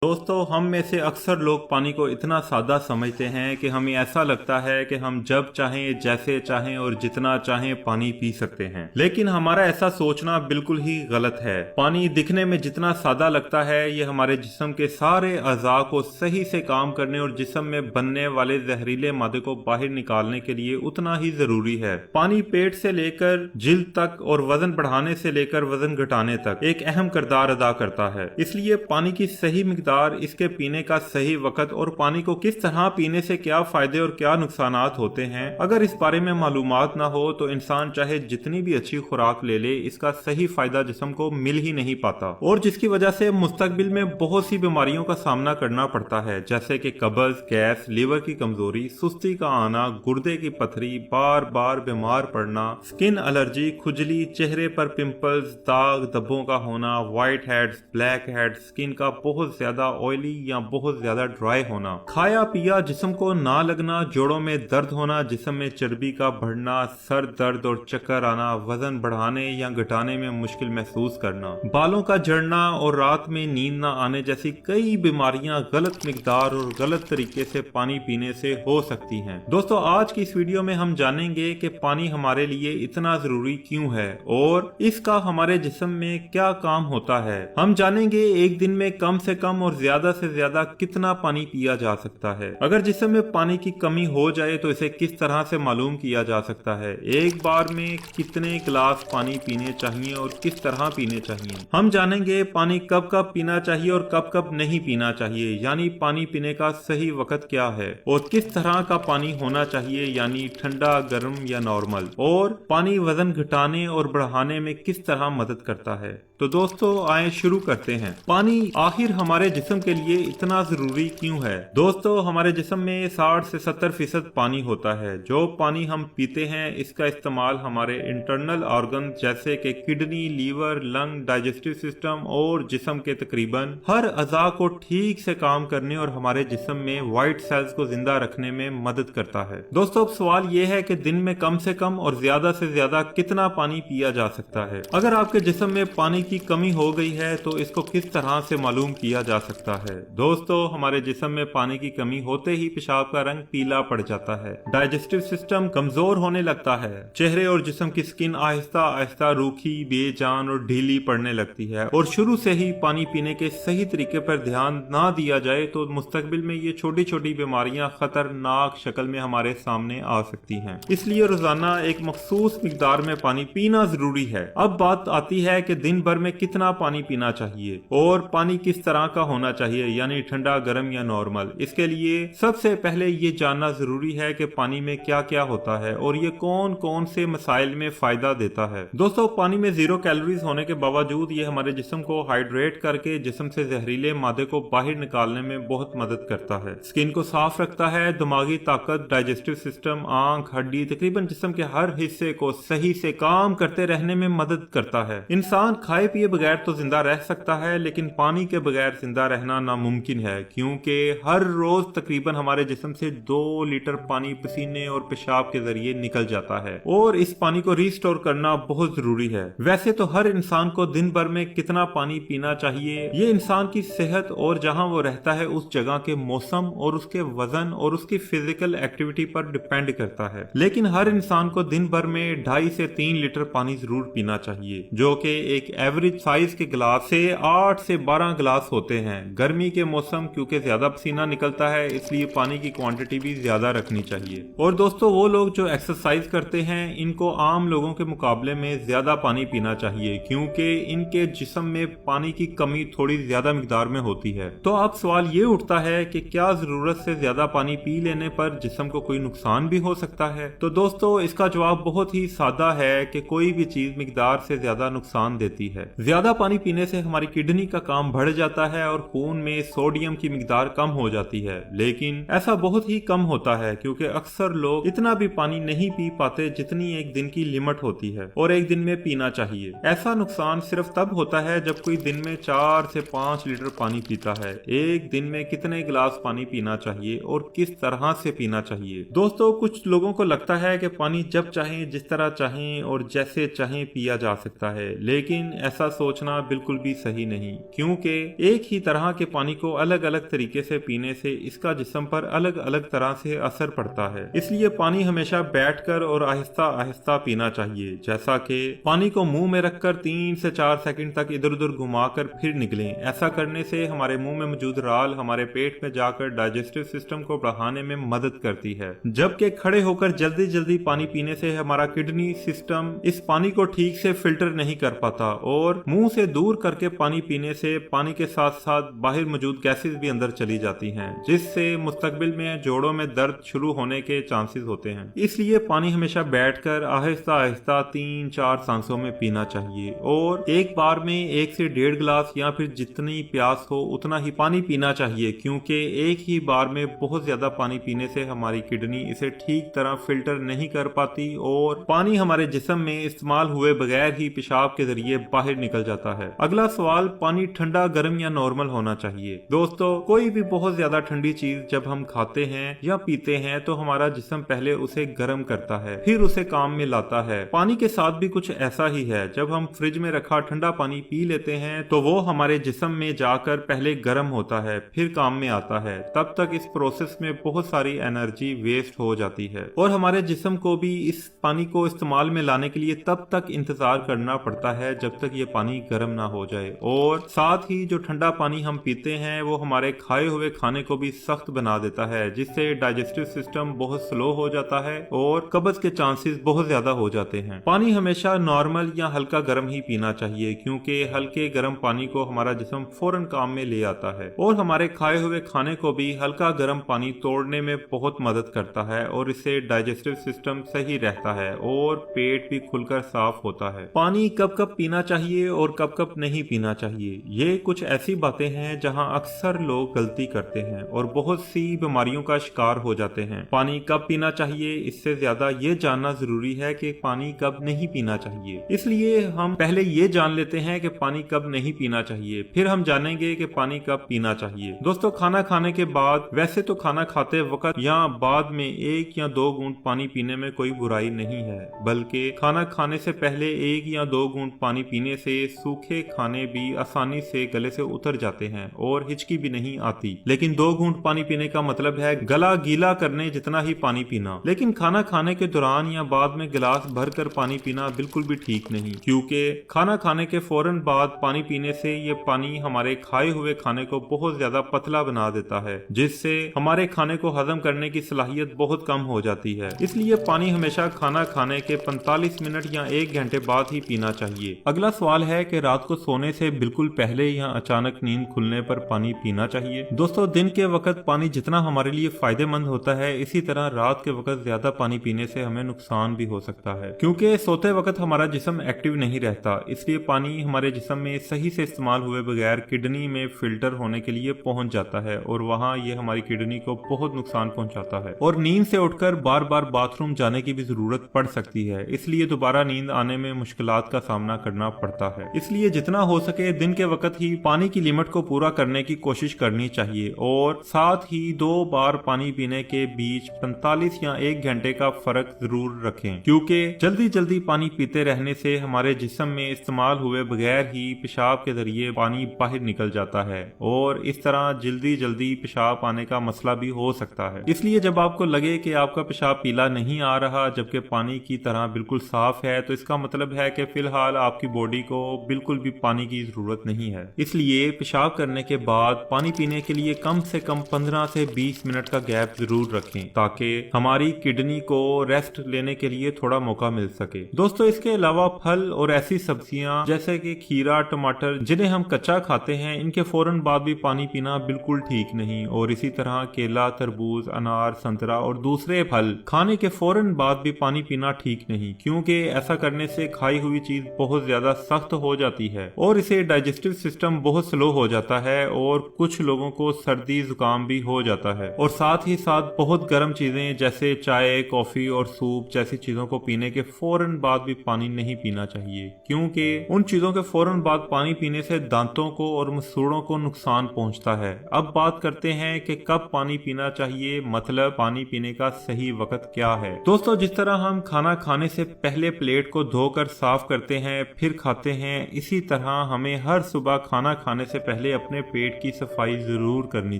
दोस्तों, हम में से अक्सर लोग पानी को इतना सादा समझते हैं कि हमें ऐसा लगता है कि हम जब चाहें, जैसे चाहें और जितना चाहें पानी पी सकते हैं। लेकिन हमारा ऐसा सोचना बिल्कुल ही गलत है। पानी दिखने में जितना सादा लगता है, ये हमारे जिस्म के सारे अज़ा को सही से काम करने और जिस्म में बनने वाले जहरीले मादे को बाहर निकालने के लिए उतना ही जरूरी है। पानी पेट से लेकर जिल्द तक और वजन बढ़ाने से लेकर वजन घटाने तक एक अहम किरदार अदा करता है। इसलिए पानी की सही मिकदार, इसके पीने का सही वक्त और पानी को किस तरह पीने से क्या फायदे और क्या नुकसानात होते हैं, अगर इस बारे में मालूमात ना हो तो इंसान चाहे जितनी भी अच्छी खुराक ले ले, इसका सही फायदा जिस्म को मिल ही नहीं पाता और जिसकी वजह से मुस्तकबिल में बहुत सी बीमारियों का सामना करना पड़ता है, जैसे कि कब्ज, गैस, लीवर की कमजोरी, सुस्ती का आना, गुर्दे की पथरी, बार बार बीमार पड़ना, स्किन एलर्जी, खुजली, चेहरे पर पिंपल्स, दाग धब्बों का होना, white heads, black heads, skin का बहुत ज्यादा ऑयली या बहुत ज्यादा ड्राई होना, खाया पिया जिस्म को ना लगना, जोड़ों में दर्द होना, जिस्म में चर्बी का बढ़ना, सर दर्द और चक्कर आना, वजन बढ़ाने या घटाने में मुश्किल महसूस करना, बालों का झड़ना और रात में नींद न आने जैसी कई बीमारियां गलत मिकदार और गलत तरीके से पानी पीने से हो सकती हैं। दोस्तों, आज की इस वीडियो में हम जानेंगे कि पानी हमारे लिए इतना जरूरी क्यों है और इसका हमारे जिस्म में क्या काम होता है। हम जानेंगे एक दिन में कम से कम और ज्यादा से ज्यादा कितना पानी पिया जा सकता है। अगर जिस्म में पानी की कमी हो जाए तो इसे किस तरह से मालूम किया जा सकता है। एक बार में कितने गिलास पानी पीने चाहिए और किस तरह पीने चाहिए। हम जानेंगे पानी कब कब पीना चाहिए और कब कब नहीं पीना चाहिए, यानी पानी पीने का सही वक्त क्या है और किस तरह का पानी होना चाहिए, यानी ठंडा, गर्म या नॉर्मल, और पानी वजन घटाने और बढ़ाने में किस तरह मदद करता है। तो दोस्तों, आए शुरू करते हैं। पानी आखिर हमारे जिस्म के लिए इतना जरूरी क्यों है। दोस्तों, हमारे जिस्म में 60 से 70% पानी होता है। जो पानी हम पीते हैं, इसका इस्तेमाल हमारे इंटरनल ऑर्गन जैसे कि kidney, liver, lung, digestive system और जिस्म के तकरीबन हर अज़ा को ठीक से काम करने और हमारे जिस्म में व्हाइट सेल्स को जिंदा रखने में मदद करता है। दोस्तों, अब सवाल ये है कि दिन में कम से कम और ज्यादा से ज्यादा कितना पानी पिया जा सकता है। अगर आपके जिस्म में पानी की कमी हो गई है तो इसको किस तरह से मालूम किया जा सकता है। दोस्तों, हमारे जिस्म में पानी की कमी होते ही पेशाब का रंग पीला पड़ जाता है, डाइजेस्टिव सिस्टम कमजोर होने लगता है, चेहरे और जिस्म की स्किन आहिस्ता आहिस्ता रूखी, बेजान और ढीली पड़ने लगती है और शुरू से ही पानी पीने के सही तरीके पर ध्यान ना दिया जाए तो मुस्तकबिल में ये छोटी छोटी बीमारियां खतरनाक शक्ल में हमारे सामने आ सकती हैं। इसलिए रोजाना एक मखसूस मिकदार में पानी पीना जरूरी है। अब बात आती है कि दिन भर में कितना पानी पीना चाहिए और पानी किस तरह का होना चाहिए, यानी ठंडा, गर्म या नॉर्मल। इसके लिए सबसे पहले ये जानना जरूरी है कि पानी में क्या क्या होता है और ये कौन कौन से मसाइल में फायदा देता है। दोस्तों, पानी में 0 कैलोरीज होने के बावजूद ये हमारे जिस्म को हाइड्रेट करके जिस्म से जहरीले मादे को बाहर निकालने में बहुत मदद करता है, स्किन को साफ रखता है, दिमागी ताकत, डाइजेस्टिव सिस्टम, आंख, हड्डी, तकरीबन जिस्म के हर हिस्से को सही से काम करते रहने में मदद करता है। इंसान खाए पिए बगैर तो जिंदा रह सकता है, लेकिन पानी के बगैर जिंदा रहना नामुमकिन है, क्योंकि हर रोज तकरीबन हमारे जिस्म से 2 लीटर पानी पसीने और पेशाब के जरिए निकल जाता है और इस पानी को रिस्टोर करना बहुत जरूरी है। वैसे तो हर इंसान को दिन भर में कितना पानी पीना चाहिए, ये इंसान की सेहत और जहां वो रहता है उस जगह के मौसम और उसके वजन और उसकी फिजिकल एक्टिविटी पर डिपेंड करता है। लेकिन हर इंसान को दिन भर में 2.5 से 3 लीटर पानी जरूर पीना चाहिए, जो कि एक एवरेज साइज के गिलास से 8 से 12 गिलास होते हैं। गर्मी के मौसम क्योंकि ज्यादा पसीना निकलता है, इसलिए पानी की क्वांटिटी भी ज्यादा रखनी चाहिए। और दोस्तों, वो लोग जो एक्सरसाइज करते हैं, इनको आम लोगों के मुकाबले में ज्यादा पानी पीना चाहिए, क्योंकि इनके जिस्म में पानी की कमी थोड़ी ज्यादा मिकदार में होती है। तो अब सवाल ये उठता है कि क्या जरूरत से ज्यादा पानी पी लेने पर जिस्म को कोई नुकसान भी हो सकता है। तो दोस्तों, इसका जवाब बहुत ही सादा है कि कोई भी चीज मिकदार से ज्यादा नुकसान देती है। ज्यादा पानी पीने से हमारी किडनी का काम बढ़ जाता है और खून में सोडियम की मिकदार कम हो जाती है, लेकिन ऐसा बहुत ही कम होता है क्योंकि अक्सर लोग इतना भी पानी नहीं पी पाते जितनी एक दिन की लिमिट होती है और एक दिन में पीना चाहिए। ऐसा नुकसान सिर्फ तब होता है जब कोई दिन में 4 से 5 लीटर पानी पीता है। एक दिन में कितने गिलास पानी पीना चाहिए और किस तरह से पीना चाहिए। दोस्तों, कुछ लोगों को लगता है कि पानी जब चाहे, जिस तरह चाहे और जैसे चाहे पिया जा सकता है, लेकिन ऐसा सोचना बिल्कुल भी सही नहीं, क्योंकि एक ही तरह के पानी को अलग अलग तरीके से पीने से इसका जिस्म पर अलग अलग तरह से असर पड़ता है। इसलिए पानी हमेशा बैठकर और आहिस्ता आहिस्ता पीना चाहिए, जैसा कि पानी को मुंह में रखकर 3 से 4 सेकंड तक इधर उधर घुमाकर फिर निगलें। ऐसा करने से हमारे मुंह में मौजूद राल हमारे पेट में जाकर डाइजेस्टिव सिस्टम को बढ़ाने में मदद करती है, जबकि खड़े होकर जल्दी जल्दी पानी पीने से हमारा किडनी सिस्टम इस पानी को ठीक से फिल्टर नहीं कर पाता और मुंह से दूर करके पानी पीने से पानी के साथ साथ बाहर मौजूद गैसेस भी अंदर चली जाती हैं, जिससे मुस्तकबिल में जोड़ों में दर्द शुरू होने के चांसेस होते हैं। इसलिए पानी हमेशा बैठकर आहिस्ता आहिस्ता 3-4 सांसों में पीना चाहिए और एक बार में 1 से 1.5 गिलास या फिर जितनी प्यास हो उतना ही पानी पीना चाहिए, क्योंकि एक ही बार में बहुत ज्यादा पानी पीने से हमारी किडनी इसे ठीक तरह फिल्टर नहीं कर पाती और पानी हमारे जिस्म में इस्तेमाल हुए बगैर ही पेशाब के जरिए बाहर निकल जाता है। अगला सवाल, पानी ठंडा, गर्म या नॉर्मल होना चाहिए। दोस्तों, कोई भी बहुत ज्यादा ठंडी चीज जब हम खाते हैं या पीते हैं तो हमारा जिस्म पहले उसे गर्म करता है, फिर उसे काम में लाता है। पानी के साथ भी कुछ ऐसा ही है। जब हम फ्रिज में रखा ठंडा पानी पी लेते हैं तो वो हमारे जिस्म में जाकर पहले गर्म होता है, फिर काम में आता है। तब तक इस प्रोसेस में बहुत सारी एनर्जी वेस्ट हो जाती है और हमारे जिस्म को भी इस पानी को इस्तेमाल में लाने के लिए तब तक इंतजार करना पड़ता है जब तक ये पानी गर्म ना हो जाए। और साथ ही जो ठंडा पानी हम पीते हैं वो हमारे खाए हुए खाने को भी सख्त बना देता है, जिससे डाइजेस्टिव सिस्टम बहुत स्लो हो जाता है और कब्ज के चांसेस बहुत ज्यादा हो जाते हैं। पानी हमेशा नॉर्मल या हल्का गर्म ही पीना चाहिए, क्योंकि हल्के गर्म पानी को हमारा जिस्म फौरन काम में ले आता है और हमारे खाए हुए खाने को भी हल्का गर्म पानी तोड़ने में बहुत मदद करता है और इससे डाइजेस्टिव सिस्टम सही रहता है और पेट भी खुलकर साफ होता है। पानी कब कब पीना चाहिए और कब कब नहीं पीना चाहिए, ये कुछ ऐसी बातें हैं जहां अक्सर लोग गलती करते हैं और बहुत सी बीमारियों का शिकार हो जाते हैं। पानी कब पीना चाहिए, इससे ज्यादा ये जानना जरूरी है कि पानी कब नहीं पीना चाहिए। इसलिए हम पहले ये जान लेते हैं कि पानी कब नहीं पीना चाहिए, फिर हम जानेंगे कि पानी कब पीना चाहिए। दोस्तों, खाना खाने के बाद, वैसे तो खाना खाते वक्त या बाद में 1 या 2 घूंट पानी पीने में कोई बुराई नहीं है, बल्कि खाना खाने से पहले 1 या 2 घूंट पानी पीने से सूखे खाने भी आसानी से गले से उतर जाते हैं और हिचकी भी नहीं आती। लेकिन 2 घूंट पानी पीने का मतलब है गला गीला करने जितना ही पानी पीना। लेकिन खाना खाने के दौरान या बाद में गिलास भरकर पानी पीना बिल्कुल भी ठीक नहीं, क्योंकि खाना खाने के फौरन बाद पानी पीने से ये पानी हमारे खाए हुए खाने को बहुत ज्यादा पतला बना देता है, जिससे हमारे खाने को हजम करने की सलाहियत बहुत कम हो जाती है। इसलिए पानी हमेशा खाना खाने के 45 मिनट या 1 घंटे बाद ही पीना चाहिए। अगला सवाल है कि रात को सोने से बिल्कुल पहले या अचानक नींद खुलने पर पानी पीना चाहिए। दोस्तों, दिन के वक्त पानी जितना हमारे लिए फायदेमंद होता है, इसी तरह रात के वक्त ज्यादा पानी पीने से हमें नुकसान भी हो सकता है, क्योंकि सोते वक्त हमारा जिस्म एक्टिव नहीं रहता। इसलिए पानी हमारे जिस्म में सही से इस्तेमाल हुए बगैर किडनी में फिल्टर होने के लिए पहुंच जाता है और वहां ये हमारी किडनी को बहुत नुकसान पहुंचाता है और नींद से उठकर बार बार बाथरूम जाने की भी जरूरत पड़ सकती है। इसलिए दोबारा नींद आने में मुश्किलात का सामना करना पड़ता है। इसलिए जितना हो सके दिन के वक्त ही पानी की लिमिट को पूरा करने की कोशिश करनी चाहिए और साथ ही 2 बार पानी पीने के बीच 45 या 1 घंटे का फर्क जरूर रखें, क्योंकि जल्दी जल्दी पानी पीते रहने से हमारे जिस्म में इस्तेमाल हुए बगैर ही पेशाब के जरिए पानी बाहर निकल जाता है और इस तरह जल्दी जल्दी पेशाब आने का मसला भी हो सकता है। इसलिए जब आपको लगे कि आपका पेशाब पीला नहीं आ रहा जबकि पानी की तरह बिल्कुल साफ है, तो इसका मतलब है कि फिलहाल आपकी बॉडी को बिल्कुल भी पानी की जरूरत नहीं है। इसलिए पेशाब करने के बाद पानी पीने के लिए कम से कम 15 से 20 मिनट का गैप जरूर रखें, ताकि हमारी किडनी को रेस्ट लेने के लिए थोड़ा मौका मिल सके। दोस्तों, इसके अलावा फल और ऐसी सब्जियां जैसे कि खीरा, टमाटर जिन्हें हम कच्चा खाते हैं, इनके फौरन बाद भी पानी पीना बिल्कुल ठीक नहीं। और इसी तरह केला, तरबूज, अनार, संतरा और दूसरे फल खाने के फौरन बाद भी पानी पीना ठीक नहीं, क्योंकि ऐसा करने से खाई हुई चीज बहुत ज्यादा सख्त हो जाती है और इसे डाइजेस्टिव सिस्टम बहुत स्लो हो जाता है और कुछ लोगों को सर्दी जुकाम भी हो जाता है। और साथ ही साथ बहुत गर्म चीजें जैसे चाय, कॉफी और सूप जैसी चीजों को पीने के फौरन बाद भी पानी नहीं पीना चाहिए, क्योंकि उन चीजों के फौरन बाद पानी पीने से दांतों को और मसूड़ों को नुकसान पहुंचता है। अब बात करते हैं कि कब पानी पीना चाहिए, मतलब पानी पीने का सही वक्त क्या है। दोस्तों, जिस तरह हम खाना खाने से पहले प्लेट को धोकर साफ करते हैं फिर खाते खाते हैं, इसी तरह हमें हर सुबह खाना खाने से पहले अपने पेट की सफाई जरूर करनी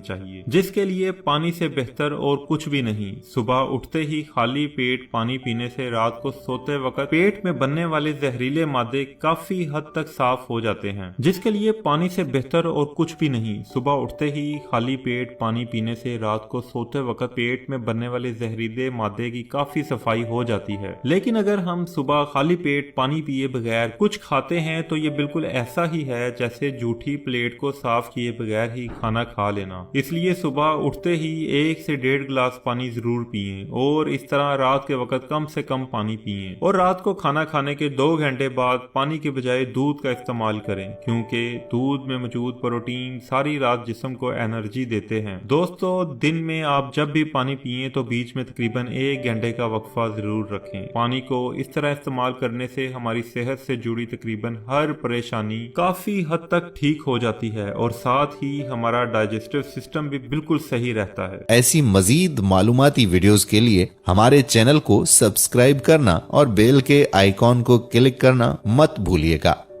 चाहिए, जिसके लिए पानी से बेहतर और कुछ भी नहीं। सुबह उठते ही खाली पेट पानी पीने से रात को सोते वक्त पेट में बनने वाले जहरीले मादे काफी हद तक साफ हो जाते हैं, जिसके लिए पानी से बेहतर और कुछ भी नहीं। सुबह उठते ही खाली पेट पानी पीने से रात को सोते वक्त पेट में बनने वाले जहरीले मादे की काफी सफाई हो जाती है। लेकिन अगर हम सुबह खाली पेट पानी पिए बगैर कुछ खाते हैं तो ये बिल्कुल ऐसा ही है जैसे जूठी प्लेट को साफ किए बगैर ही खाना खा लेना। इसलिए सुबह उठते ही 1 से 1.5 गिलास पानी जरूर पिएं और इस तरह रात के वक्त कम से कम पानी पिएं। और रात को खाना खाने के 2 घंटे बाद पानी के बजाय दूध का इस्तेमाल करें, क्योंकि दूध में मौजूद प्रोटीन सारी रात जिस्म को एनर्जी देते हैं। दोस्तों, दिन में आप जब भी पानी पिएं तो बीच में तकरीबन 1 घंटे का वक्फा जरूर रखें। पानी को इस तरह इस्तेमाल करने से हमारी सेहत से जुड़ी तकरीबन हर परेशानी काफी हद तक ठीक हो जाती है और साथ ही हमारा डाइजेस्टिव सिस्टम भी बिल्कुल सही रहता है। ऐसी मजीद मालूमाती वीडियोस के लिए हमारे चैनल को सब्सक्राइब करना और बेल के आइकॉन को क्लिक करना मत भूलिएगा।